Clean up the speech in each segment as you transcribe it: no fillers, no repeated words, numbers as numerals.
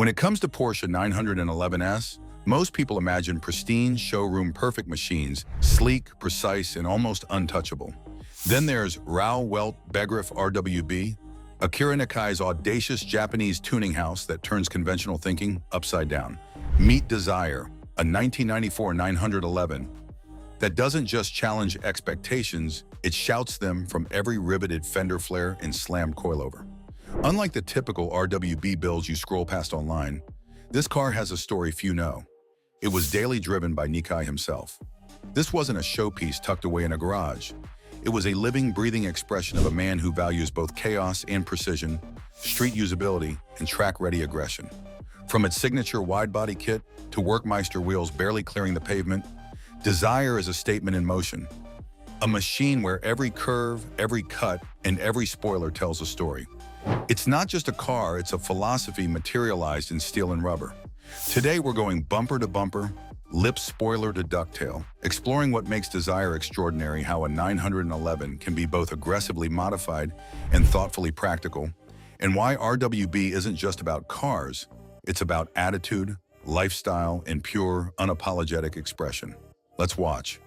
When it comes to Porsche 911s, most people imagine pristine, showroom-perfect machines, sleek, precise, and almost untouchable. Then there's Rauh-Welt Begriff RWB, Akira Nikai's audacious Japanese tuning house that turns conventional thinking upside down. Meet Desire, a 1994 911 that doesn't just challenge expectations, it shouts them from every riveted fender flare and slammed coilover. Unlike the typical RWB builds you scroll past online, this car has a story few know. It was daily driven by Nikai himself. This wasn't a showpiece tucked away in a garage. It was a living, breathing expression of a man who values both chaos and precision, street usability, and track-ready aggression. From its signature wide-body kit to Workmeister wheels barely clearing the pavement, Desire is a statement in motion. A machine where every curve, every cut, and every spoiler tells a story. It's not just a car, it's a philosophy materialized in steel and rubber. Today we're going bumper to bumper, lip spoiler to ducktail, exploring what makes Desire extraordinary, how a 911 can be both aggressively modified and thoughtfully practical, and why RWB isn't just about cars, it's about attitude, lifestyle, and pure, unapologetic expression. Let's watch.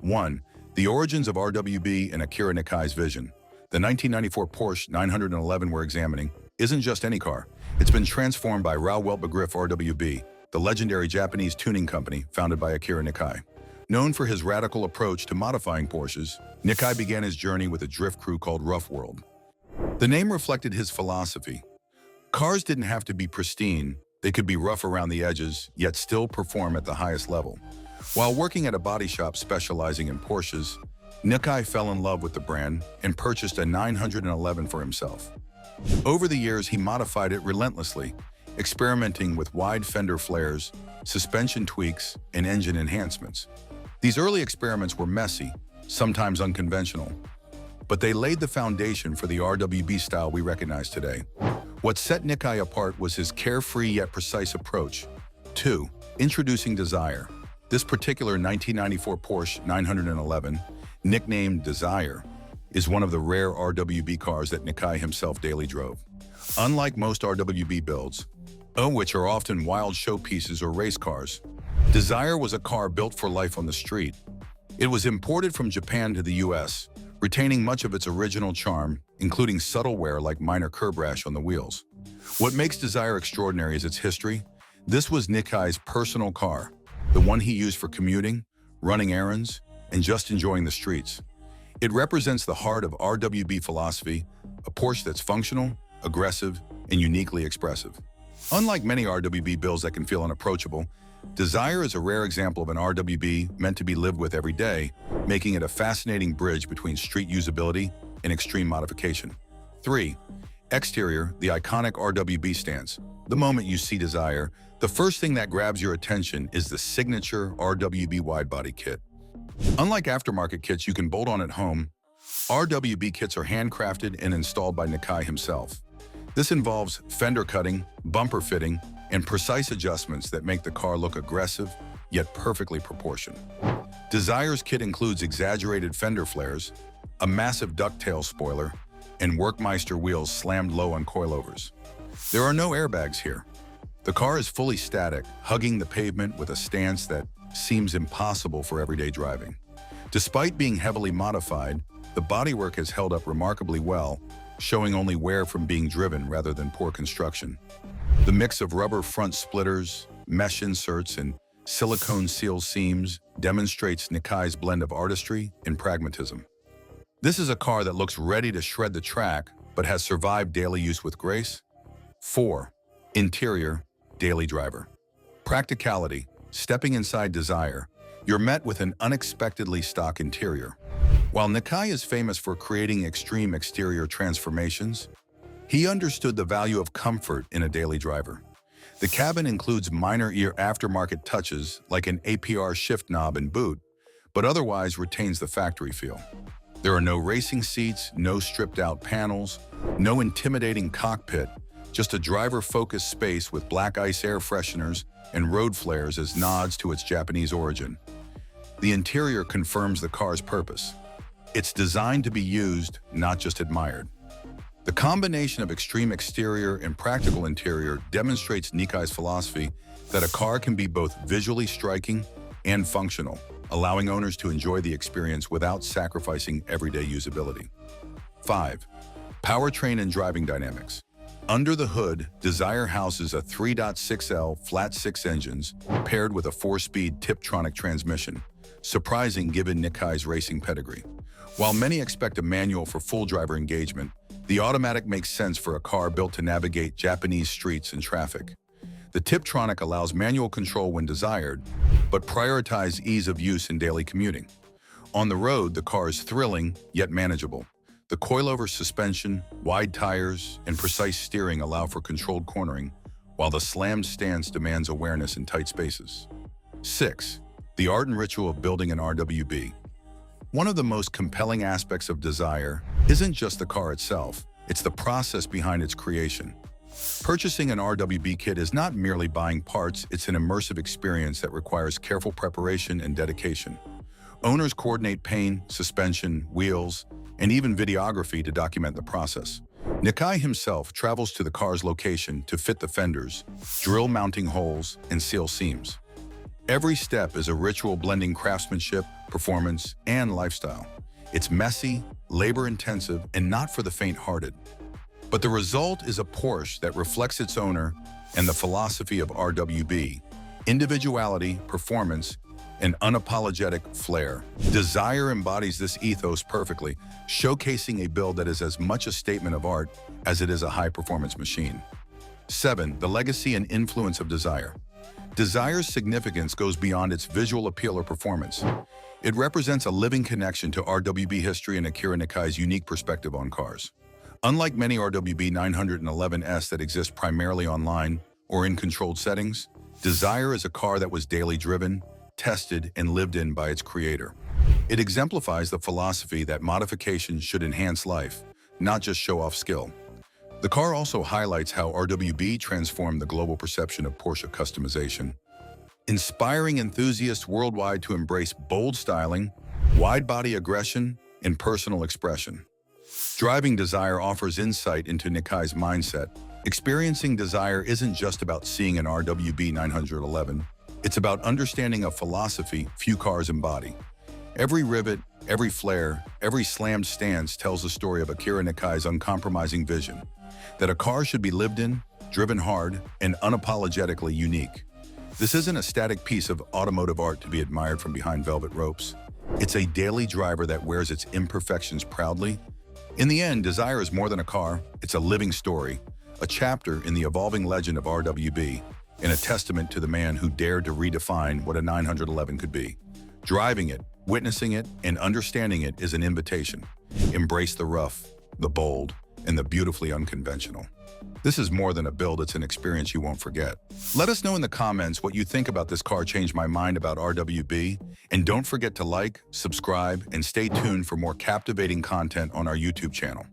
1. The origins of RWB and Akira Nikai's vision. The 1994 Porsche 911 we're examining isn't just any car. It's been transformed by Rauh-Welt Begriff RWB, the legendary Japanese tuning company founded by Akira Nikai. Known for his radical approach to modifying Porsches, Nikai began his journey with a drift crew called Rauh-Welt. The name reflected his philosophy. Cars didn't have to be pristine, they could be rough around the edges, yet still perform at the highest level. While working at a body shop specializing in Porsches, Nikai fell in love with the brand and purchased a 911 for himself. Over the years, he modified it relentlessly, experimenting with wide fender flares, suspension tweaks, and engine enhancements. These early experiments were messy, sometimes unconventional, but they laid the foundation for the RWB style we recognize today. What set Nikai apart was his carefree yet precise approach. 2. Introducing Desire. This particular 1994 Porsche 911, nicknamed Desire, is one of the rare RWB cars that Nikai himself daily drove. Unlike most RWB builds, which are often wild showpieces or race cars, Desire was a car built for life on the street. It was imported from Japan to the US, retaining much of its original charm, including subtle wear like minor curb rash on the wheels. What makes Desire extraordinary is its history. This was Nikai's personal car, the one he used for commuting, running errands, and just enjoying the streets. It represents the heart of RWB philosophy, a Porsche that's functional, aggressive, and uniquely expressive. Unlike many RWB builds that can feel unapproachable, Desire is a rare example of an RWB meant to be lived with every day, making it a fascinating bridge between street usability and extreme modification. 3. Exterior, the iconic RWB stance. The moment you see Desire, the first thing that grabs your attention is the signature RWB wide-body kit. Unlike aftermarket kits you can bolt on at home, RWB kits are handcrafted and installed by Nikai himself. This involves fender cutting, bumper fitting, and precise adjustments that make the car look aggressive, yet perfectly proportioned. Desire's kit includes exaggerated fender flares, a massive ducktail spoiler, and Workmeister wheels slammed low on coilovers. There are no airbags here. The car is fully static, hugging the pavement with a stance that seems impossible for everyday driving. Despite being heavily modified, the bodywork has held up remarkably well, showing only wear from being driven rather than poor construction. The mix of rubber front splitters, mesh inserts, and silicone seal seams demonstrates Nikai's blend of artistry and pragmatism. This is a car that looks ready to shred the track, but has survived daily use with grace. 4. Interior, daily driver. Practicality. Stepping inside Desire, you're met with an unexpectedly stock interior. While Nikai is famous for creating extreme exterior transformations, he understood the value of comfort in a daily driver. The cabin includes minor aftermarket touches like an APR shift knob and boot, but otherwise retains the factory feel. There are no racing seats, no stripped-out panels, no intimidating cockpit, just a driver-focused space with black ice air fresheners and road flares as nods to its Japanese origin. The interior confirms the car's purpose. It's designed to be used, not just admired. The combination of extreme exterior and practical interior demonstrates Nikkai's philosophy that a car can be both visually striking and functional, allowing owners to enjoy the experience without sacrificing everyday usability. 5. Powertrain and driving dynamics. Under the hood, Desire houses a 3.6L flat-six engines paired with a 4-speed Tiptronic transmission, surprising given Nikkai's racing pedigree. While many expect a manual for full driver engagement, the automatic makes sense for a car built to navigate Japanese streets and traffic. The Tiptronic allows manual control when desired, but prioritizes ease of use in daily commuting. On the road, the car is thrilling, yet manageable. The coilover suspension, wide tires, and precise steering allow for controlled cornering, while the slammed stance demands awareness in tight spaces. 6. The art and ritual of building an RWB. One of the most compelling aspects of Desire isn't just the car itself, it's the process behind its creation. Purchasing an RWB kit is not merely buying parts, it's an immersive experience that requires careful preparation and dedication. Owners coordinate paint, suspension, wheels, and even videography to document the process. Nikkai himself travels to the car's location to fit the fenders, drill mounting holes, and seal seams. Every step is a ritual blending craftsmanship, performance, and lifestyle. It's messy, labor-intensive, and not for the faint-hearted. But the result is a Porsche that reflects its owner and the philosophy of RWB: individuality, performance, and unapologetic flair. Desire embodies this ethos perfectly, showcasing a build that is as much a statement of art as it is a high-performance machine. 7. The legacy and influence of Desire. Desire's significance goes beyond its visual appeal or performance. It represents a living connection to RWB history and Akira Nikkai's unique perspective on cars. Unlike many RWB 911S that exist primarily online or in controlled settings, Desire is a car that was daily driven, tested, and lived in by its creator. It exemplifies the philosophy that modifications should enhance life, not just show off skill. The car also highlights how RWB transformed the global perception of Porsche customization, inspiring enthusiasts worldwide to embrace bold styling, wide-body aggression, and personal expression. Driving Desire offers insight into Nikkai's mindset. Experiencing Desire isn't just about seeing an RWB 911, it's about understanding a philosophy few cars embody. Every rivet, every flare, every slammed stance tells the story of Akira Nikkai's uncompromising vision, that a car should be lived in, driven hard, and unapologetically unique. This isn't a static piece of automotive art to be admired from behind velvet ropes. It's a daily driver that wears its imperfections proudly. In the end, Desire is more than a car, it's a living story, a chapter in the evolving legend of RWB, and a testament to the man who dared to redefine what a 911 could be. Driving it, witnessing it, and understanding it is an invitation. Embrace the rough, the bold, and the beautifully unconventional. This is more than a build, it's an experience you won't forget. Let us know in the comments what you think about this car changed my mind about RWB, and don't forget to like, subscribe, and stay tuned for more captivating content on our YouTube channel.